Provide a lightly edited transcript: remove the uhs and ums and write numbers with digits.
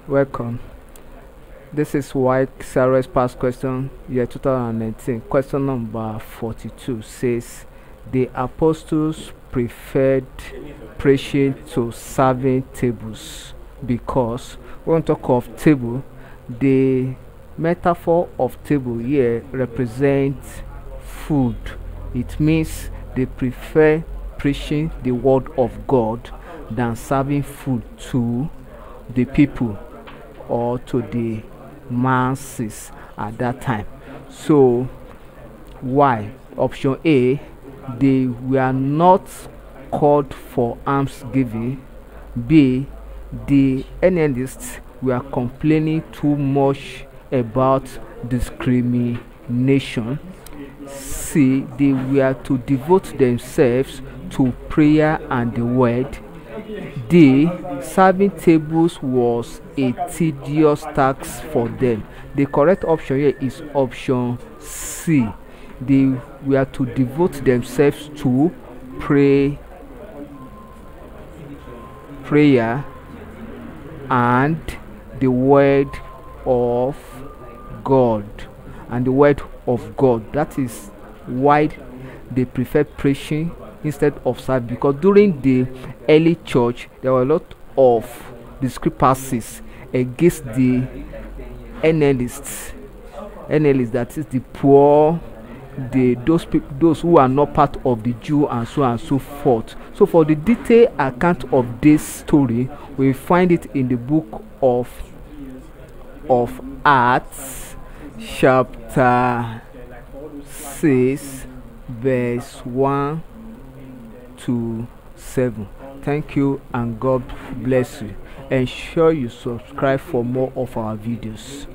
Welcome. This is Waec Sarah's past question year 2019. Question number 42 says the apostles preferred preaching to serving tables because when we talk of table, the metaphor of table here represents food. It means they prefer preaching the word of God than serving food to the people or to the masses at that time. So why? Option A, they were not called for almsgiving. B, the analysts were complaining too much about discrimination. C, they were to devote themselves to prayer and the word. D, serving tables was a tedious task for them. The correct option here is option C. They were to devote themselves to prayer and the word of God. And the word of God. That is why they prefer preaching instead of serving, because during the early church there were a lot of discrepancies against the analysts, that is the poor, those who are not part of the Jew, and so on and so forth. So for the detailed account of this story, we find it in the book of Acts chapter 6 verse 1 to 7. Thank you and God bless you. Ensure you subscribe for more of our videos.